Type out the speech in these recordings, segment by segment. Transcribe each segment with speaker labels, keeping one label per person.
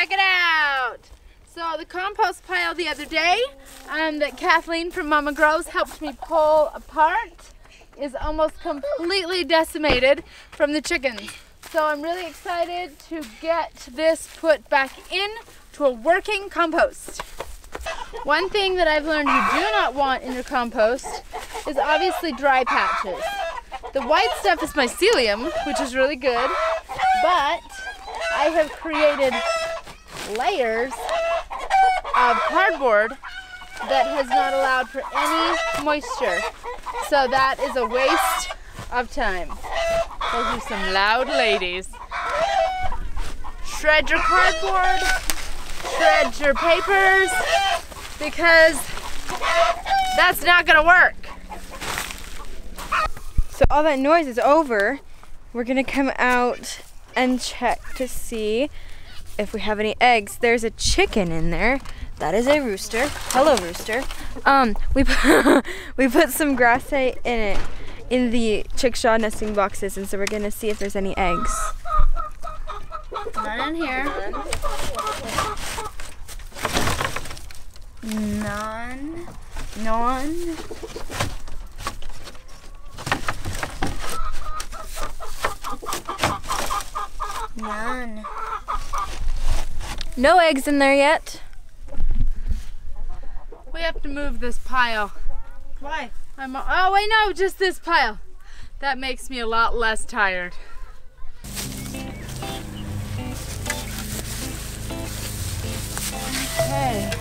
Speaker 1: check it out. So the compost pile the other day that Kathleen from Mama Grows helped me pull apart is almost completely decimated from the chickens. So I'm really excited to get this put back in to a working compost. One thing that I've learned you do not want in your compost is obviously dry patches. The white stuff is mycelium, which is really good, but I have created layers of cardboard that has not allowed for any moisture. So that is a waste of time. Those are some loud ladies. Shred your cardboard, shred your papers, because that's not gonna work.
Speaker 2: So all that noise is over. We're gonna come out and check to see if we have any eggs. There's a chicken in there. That is a rooster. Hello, rooster. We put some grass hay in it, in the chickshaw nesting boxes, and so we're gonna see if there's any eggs.
Speaker 1: None in here. None. None. None.
Speaker 2: No eggs in there yet.
Speaker 1: We have to move this pile. Why? Oh wait, no, just this pile. That makes me a lot less tired. Okay.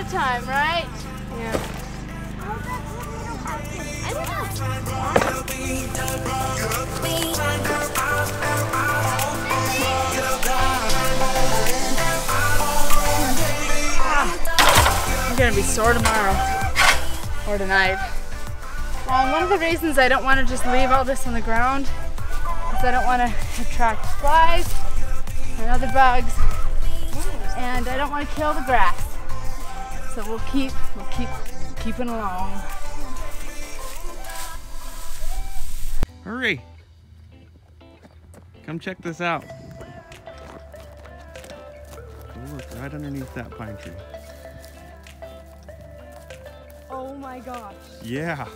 Speaker 1: Time, right?
Speaker 2: Yeah.
Speaker 1: I don't know. I'm gonna be sore tomorrow or tonight. One of the reasons I don't want to just leave all this on the ground is I don't want to attract flies and other bugs, and I don't want to kill the grass. So we'll keep keeping along.
Speaker 3: Hurry! Come check this out. Oh, look, right underneath that pine tree.
Speaker 2: Oh my gosh.
Speaker 3: Yeah.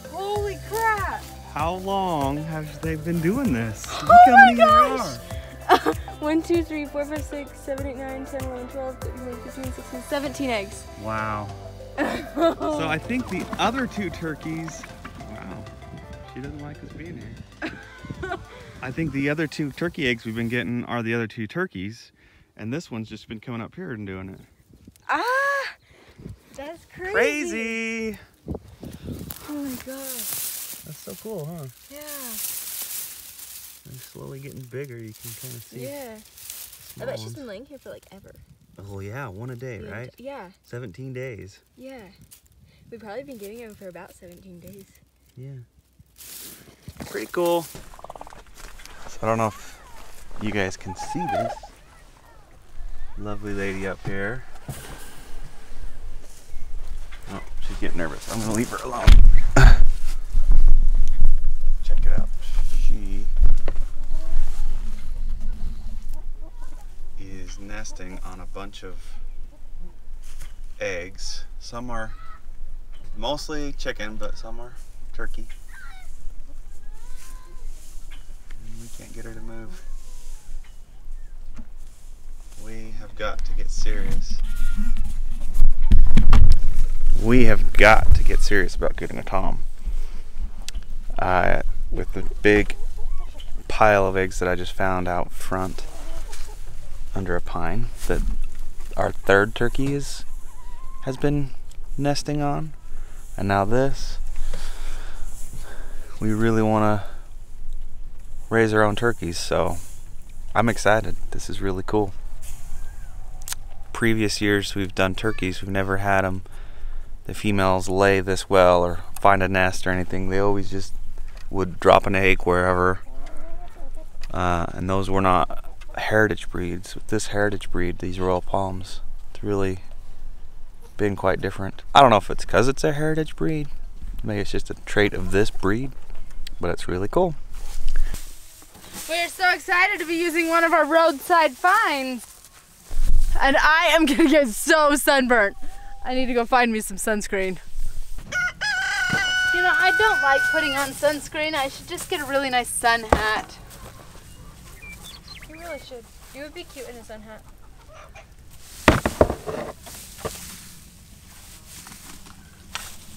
Speaker 2: Holy crap!
Speaker 3: How long have they been doing this? Look
Speaker 2: Oh
Speaker 3: how
Speaker 2: my
Speaker 3: many there
Speaker 2: gosh!
Speaker 3: are.
Speaker 2: 1, 2, 3, 4, 5, 6, 7, 8, 9, 10, 11, 12, 13, 15, 16, 17 eggs.
Speaker 3: Wow. So I think the other two turkeys, wow, she doesn't like us being here. I think the other two turkey eggs we've been getting are the other two turkeys, and this one's just been coming up here and doing it.
Speaker 2: Ah! That's crazy.
Speaker 3: Crazy!
Speaker 2: Oh my gosh.
Speaker 3: That's so cool, huh?
Speaker 2: Yeah.
Speaker 3: They're slowly getting bigger, you can kind of see.
Speaker 2: Yeah. I bet she's been laying here for like ever.
Speaker 3: Oh yeah, one a day, right?
Speaker 2: Yeah.
Speaker 3: 17 days.
Speaker 2: Yeah. We've probably been getting them for about 17 days.
Speaker 3: Yeah. Pretty cool. So I don't know if you guys can see this lovely lady up here. Oh, she's getting nervous. I'm gonna leave her alone. Check it out. She is nesting on a bunch of eggs. Some are mostly chicken, but some are turkey. And we can't get her to move. We have got to get serious. We have got to get serious about getting a tom. With the big pile of eggs that I just found out front under a pine that our third turkey has been nesting on, and now this, we're really want raise our own turkeys, so I'm excited. This is really cool. Previous years we've done turkeys, we've never had them, the females lay this well or find a nest or anything. They always just would drop an egg wherever, and those were not heritage breeds. With this heritage breed, these Royal Palms, it's really been quite different. I don't know if it's because it's a heritage breed, maybe it's just a trait of this breed, but it's really cool.
Speaker 1: We're so excited to be using one of our roadside finds. And I am gonna get so sunburnt. I need to go find me some sunscreen. You know, I don't like putting on sunscreen. I should just get a really nice sun hat.
Speaker 2: You really should. You would be cute in a sun hat.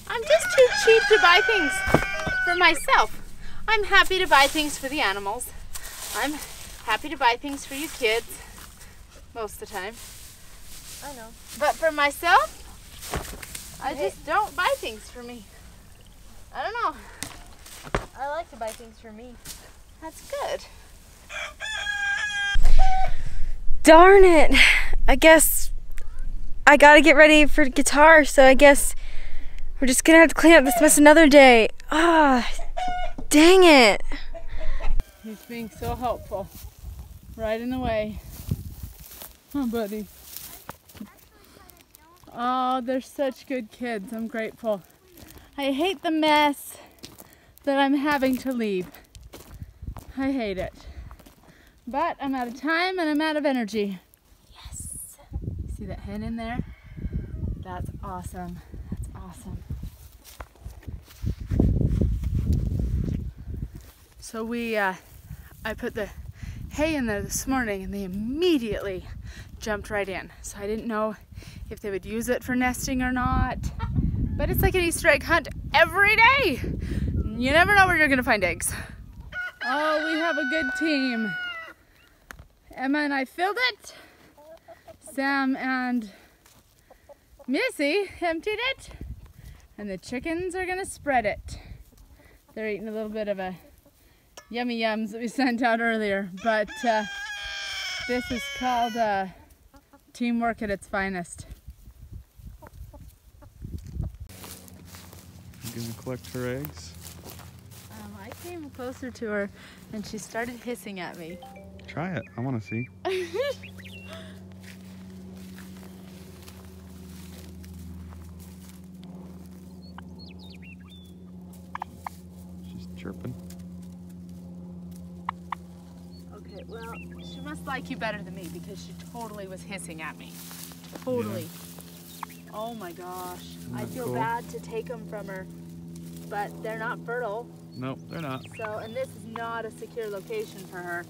Speaker 1: I'm just too cheap to buy things for myself. I'm happy to buy things for the animals. I'm happy to buy things for you kids most of the time.
Speaker 2: I know.
Speaker 1: But for myself, I just don't buy things for me. I don't know.
Speaker 2: I like to buy things for me.
Speaker 1: That's good.
Speaker 2: Darn it. I guess I gotta get ready for guitar, so I guess we're just gonna have to clean up this mess another day. Ah, dang it.
Speaker 1: He's being so helpful. Right in the way. Oh, buddy. Oh, they're such good kids. I'm grateful. I hate the mess that I'm having to leave. I hate it. But I'm out of time and I'm out of energy. Yes. See that hen in there? That's awesome. That's awesome. So I put the hay in there this morning and they immediately jumped right in. So I didn't know if they would use it for nesting or not. But it's like an Easter egg hunt every day. You never know where you're gonna find eggs. Oh, we have a good team. Emma and I filled it. Sam and Missy emptied it. And the chickens are gonna spread it. They're eating a little bit of a yummy yums that we sent out earlier. But this is called teamwork at its finest.
Speaker 3: You gonna collect her eggs?
Speaker 1: I came closer to her and she started hissing at me.
Speaker 3: Try it. I want to see. She's chirping.
Speaker 1: Okay, well, she must like you better than me because she totally was hissing at me. Totally. Yeah. Oh my gosh. I feel cool? Bad to take them from her, but they're not fertile.
Speaker 3: Nope, they're not.
Speaker 1: So, and this is not a secure location for her.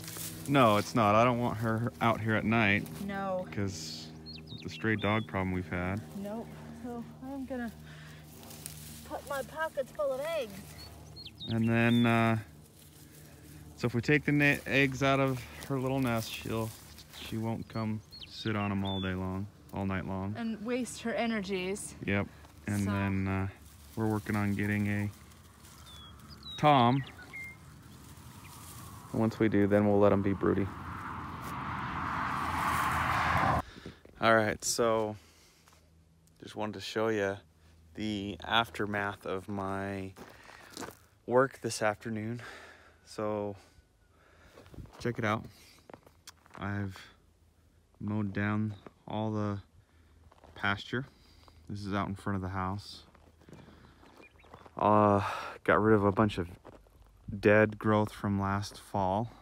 Speaker 3: No, it's not. I don't want her out here at night.
Speaker 1: No.
Speaker 3: Because with the stray dog problem we've had.
Speaker 1: Nope. So I'm gonna put my pockets full of eggs.
Speaker 3: And then, so if we take the eggs out of her little nest, she won't come sit on them all day long, all night long.
Speaker 1: And waste her energies.
Speaker 3: Yep. And then we're working on getting a Tom. Once we do, then we'll let them be broody. All right, so just wanted to show you the aftermath of my work this afternoon. So check it out. I've mowed down all the pasture. This is out in front of the house. Got rid of a bunch of dead growth from last fall.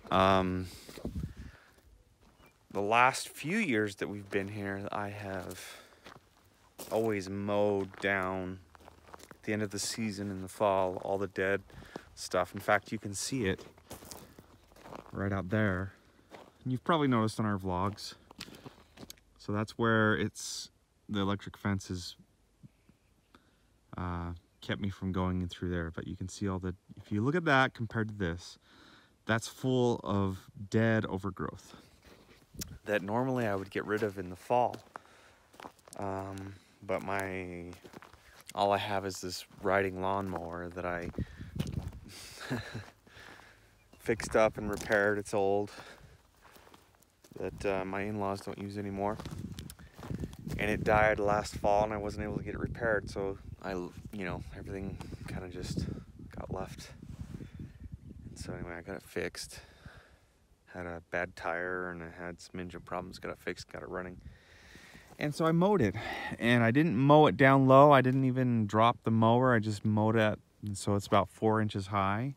Speaker 3: The last few years that we've been here, I have always mowed down at the end of the season in the fall, all the dead stuff. In fact, you can see it right out there. And you've probably noticed on our vlogs. So that's where the electric fence is kept me from going in through there, but you can see if you look at that compared to this, that's full of dead overgrowth that normally I would get rid of in the fall. But all I have is this riding lawnmower that I fixed up and repaired. It's old, that my in-laws don't use anymore. And it died last fall and I wasn't able to get it repaired. So everything kind of just got left. And so anyway, I got it fixed. Had a bad tire and I had some engine problems. Got it fixed, got it running. And so I mowed it. And I didn't mow it down low. I didn't even drop the mower. I just mowed it. And so it's about 4 inches high.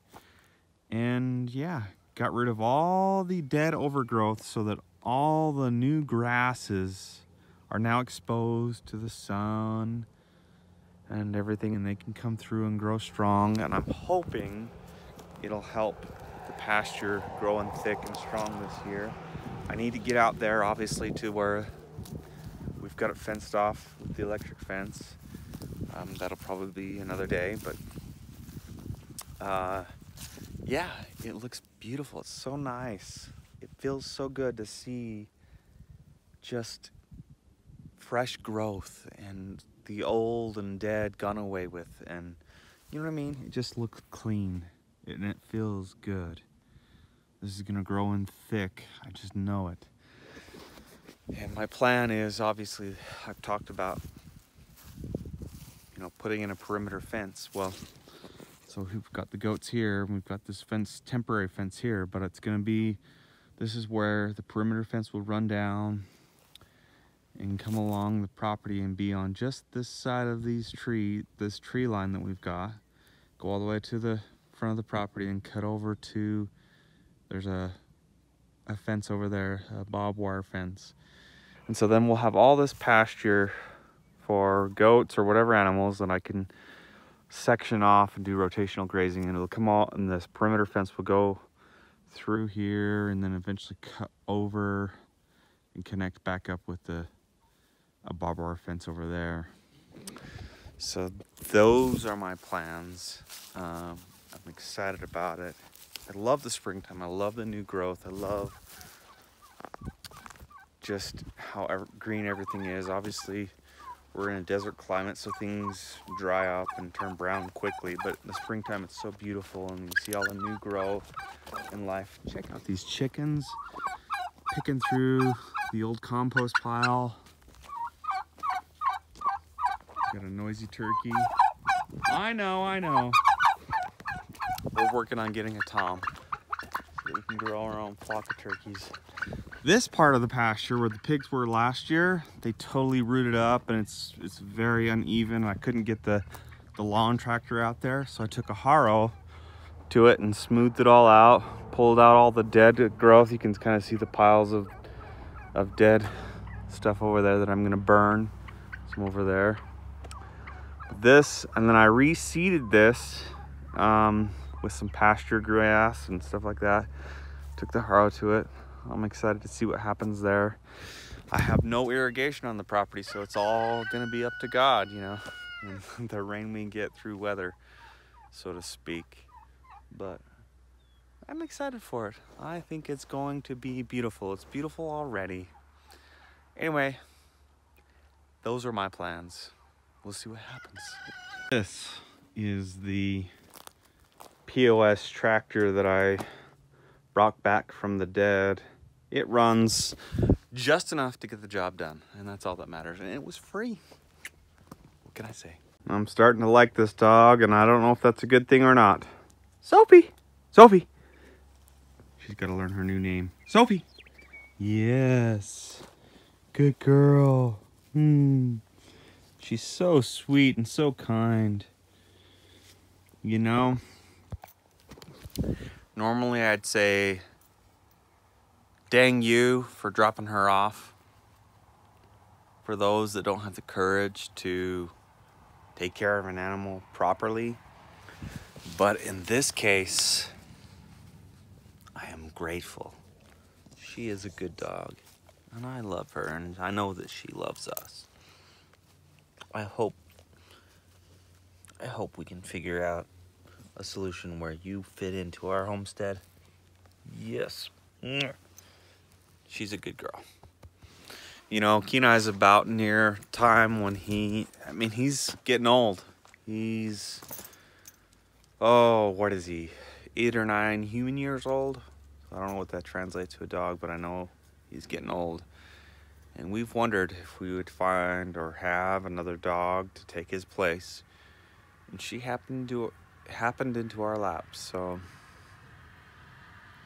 Speaker 3: And yeah, got rid of all the dead overgrowth so that all the new grasses are now exposed to the sun and everything, and they can come through and grow strong. And I'm hoping it'll help the pasture growing thick and strong this year. I need to get out there, obviously, to where we've got it fenced off with the electric fence. That'll probably be another day, but yeah, it looks beautiful. It's so nice. It feels so good to see just fresh growth and the old and dead gone away with, and you know what I mean? It just looks clean and it feels good. This is gonna grow in thick. I just know it. And my plan is, obviously, I've talked about, putting in a perimeter fence. Well, so we've got the goats here, and we've got this fence, temporary fence here, but it's gonna be, this is where the perimeter fence will run down and come along the property and be on just this side of this tree line that we've got. Go all the way to the front of the property and cut over to, there's a fence over there, a barbed wire fence. And so then we'll have all this pasture for goats or whatever animals that I can section off and do rotational grazing, and it'll come all, and this perimeter fence will go through here and then eventually cut over and connect back up with a barbed wire fence over there. So those are my plans. I'm excited about it. I love the springtime. I love the new growth. I love just how green everything is. Obviously, we're in a desert climate, so things dry up and turn brown quickly, but in the springtime it's so beautiful, and you see all the new growth in life. Check out these chickens picking through the old compost pile. Got a noisy turkey. I know. We're working on getting a tom so we can grow our own flock of turkeys. This part of the pasture where the pigs were last year, they totally rooted up, and it's very uneven. I couldn't get the lawn tractor out there, so I took a harrow to it and smoothed it all out, pulled out all the dead growth. You can kind of see the piles of dead stuff over there that I'm gonna burn. Some over there. This, and then I reseeded this with some pasture grass and stuff like that. Took the harrow to it. I'm excited to see what happens there. I have no irrigation on the property, so it's all gonna be up to God, and the rain we get through weather, so to speak. But I'm excited for it. I think it's going to be beautiful. It's beautiful already. Anyway, those are my plans. We'll see what happens. This is the POS tractor that I brought back from the dead. It runs just enough to get the job done, and that's all that matters. And it was free. What can I say? I'm starting to like this dog, and I don't know if that's a good thing or not. Sophie! Sophie! She's got to learn her new name. Sophie! Yes. Good girl. She's so sweet and so kind. Normally I'd say, dang you for dropping her off. For those that don't have the courage to take care of an animal properly. But in this case, I am grateful. She is a good dog, and I love her, and I know that she loves us. I hope we can figure out a solution where you fit into our homestead. Yes. She's a good girl. Kenai's about near time when he's getting old. He's, what is he? 8 or 9 human years old. I don't know what that translates to a dog, but I know he's getting old. And we've wondered if we would find or have another dog to take his place. And she happened into our laps, so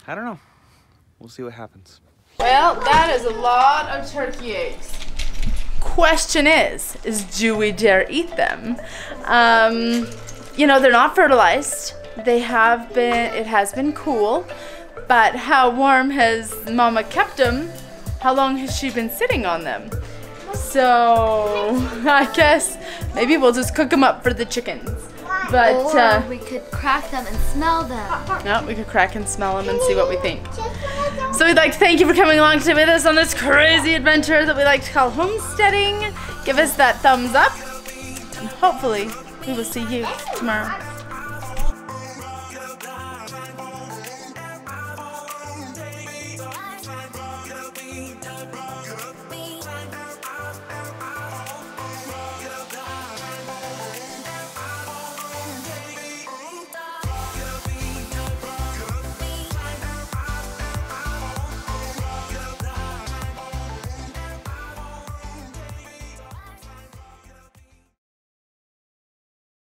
Speaker 3: I don't know. We'll see what happens.
Speaker 1: Well, that is a lot of turkey eggs. Question is do we dare eat them? You know, they're not fertilized. It has been cool, but how warm has Mama kept them? How long has she been sitting on them? So I guess maybe we'll just cook them up for the chickens. But
Speaker 4: or we could crack them and smell them.
Speaker 1: No, we could crack and smell them and see what we think. So we'd like to thank you for coming along today with us on this crazy adventure that we like to call homesteading. Give us that thumbs up, and hopefully we will see you tomorrow.